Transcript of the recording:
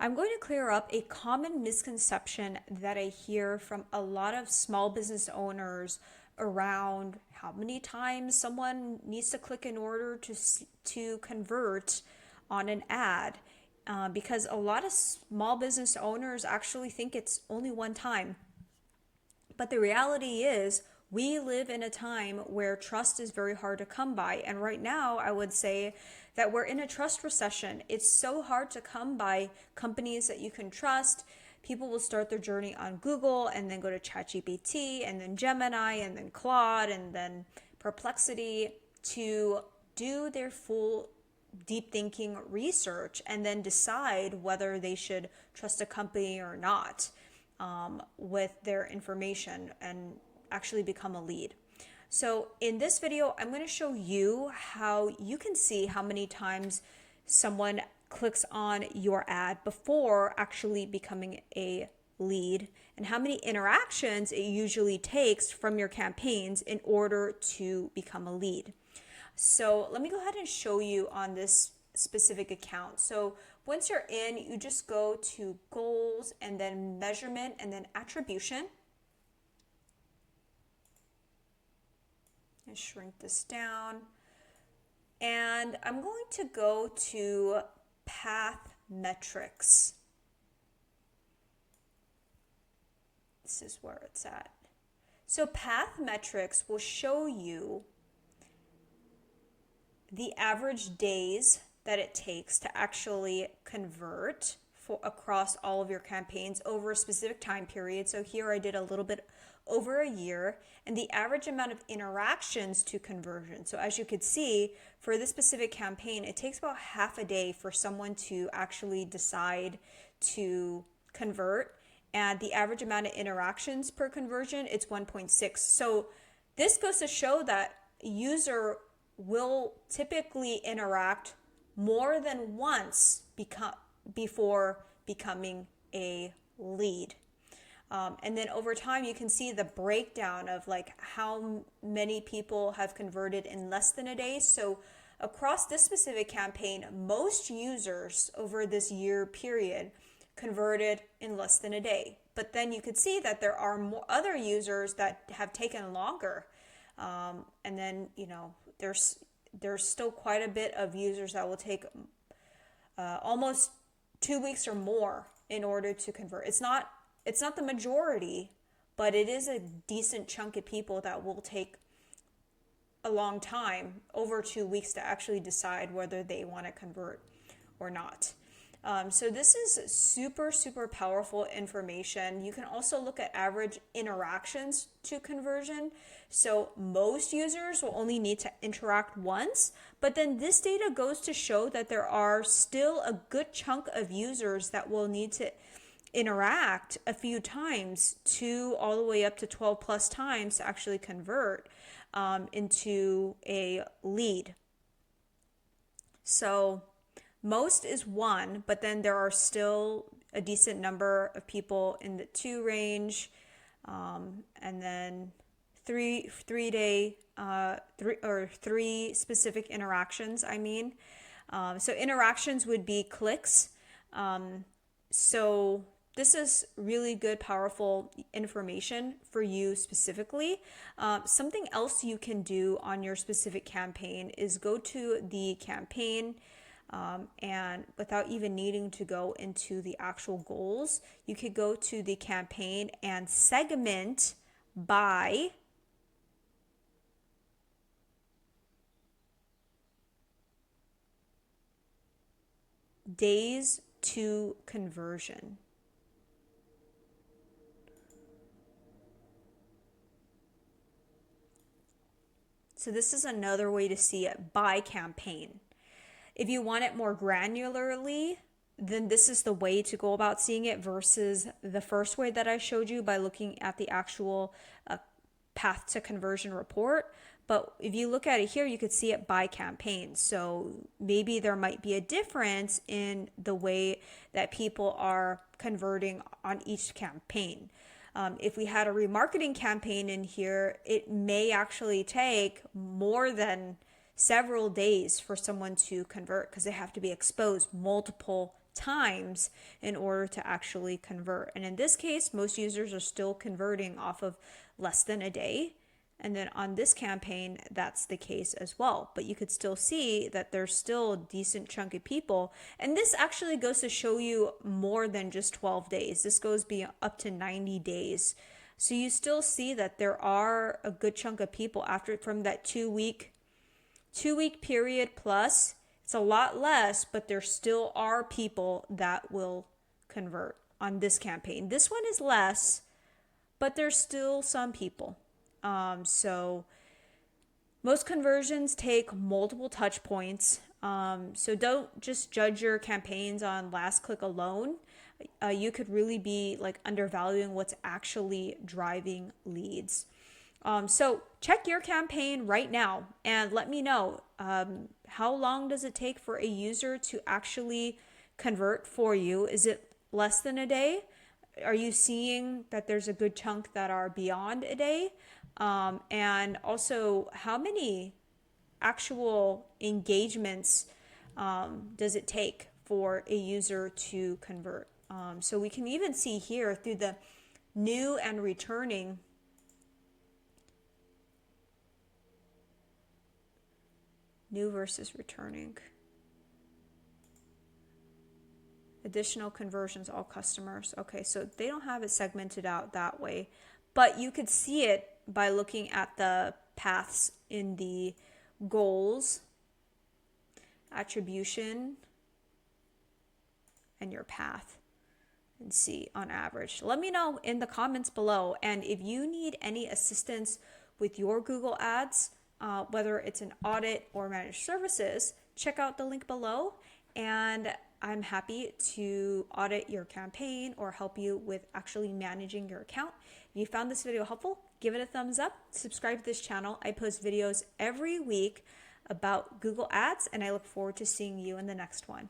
I'm going to clear up a common misconception that I hear from a lot of small business owners around how many times someone needs to click in order to convert on an ad. Because a lot of small business owners actually think it's only one time. But the reality is, we live in a time where trust is very hard to come by. And right now, I would say that we're in a trust recession. It's so hard to come by companies that you can trust. People will start their journey on Google and then go to ChatGPT and then Gemini and then Claude and then Perplexity to do their full deep thinking research and then decide whether they should trust a company or not with their information and actually become a lead. So in this video, I'm going to show you how you can see how many times someone clicks on your ad before actually becoming a lead and how many interactions it usually takes from your campaigns in order to become a lead. So let me go ahead and show you on this specific account. So once you're in, you just go to goals and then measurement and then attribution. And shrink this down. And I'm going to go to path metrics. This is where it's at. So path metrics will show you the average days that it takes to actually convert across all of your campaigns over a specific time period. So here I did a little bit over a year, and the average amount of interactions to conversion. So as you could see, for this specific campaign, it takes about half a day for someone to actually decide to convert, and the average amount of interactions per conversion, it's 1.6. So this goes to show that a user will typically interact more than once before becoming a lead. And then over time, you can see the breakdown of like how many people have converted in less than a day. So across this specific campaign, most users over this year period converted in less than a day. But then you could see that there are more other users that have taken longer. And then, there's still quite a bit of users that will take almost 2 weeks or more in order to convert. It's not the majority, but it is a decent chunk of people that will take a long time, over 2 weeks, to actually decide whether they want to convert or not. So this is super, super powerful information. You can also look at average interactions to conversion. So most users will only need to interact once, but then this data goes to show that there are still a good chunk of users that will need to interact a few times, 2 all the way up to 12 plus times, to actually convert into a lead. So most is 1, but then there are still a decent number of people in the 2 range, and then 3 specific interactions. So interactions would be clicks. So this is really good, powerful information for you specifically. Something else you can do on your specific campaign is go to the campaign, and without even needing to go into the actual goals, you could go to the campaign and segment by days to conversion. So this is another way to see it by campaign. If you want it more granularly, then this is the way to go about seeing it versus the first way that I showed you by looking at the actual path to conversion report. But if you look at it here, you could see it by campaign. So maybe there might be a difference in the way that people are converting on each campaign. If we had a remarketing campaign in here, it may actually take more than several days for someone to convert because they have to be exposed multiple times in order to actually convert. And in this case, most users are still converting off of less than a day. And then on this campaign, that's the case as well. But you could still see that there's still a decent chunk of people. And this actually goes to show you more than just 12 days. This goes up to 90 days. So you still see that there are a good chunk of people from that 2 week period plus. It's a lot less, but there still are people that will convert on this campaign. This one is less, but there's still some people. So most conversions take multiple touch points. So don't just judge your campaigns on last click alone. You could really be like undervaluing what's actually driving leads. So check your campaign right now and let me know, how long does it take for a user to actually convert for you? Is it less than a day? Are you seeing that there's a good chunk that are beyond a day? And also, how many actual engagements does it take for a user to convert? So we can even see here through the new and returning. New versus returning. Additional conversions, all customers. Okay, so they don't have it segmented out that way, but you could see it by looking at the paths in the goals, attribution, and your path, and see on average. Let me know in the comments below. And if you need any assistance with your Google Ads, whether it's an audit or managed services, check out the link below, and I'm happy to audit your campaign or help you with actually managing your account. If you found this video helpful, give it a thumbs up, subscribe to this channel. I post videos every week about Google Ads, and I look forward to seeing you in the next one.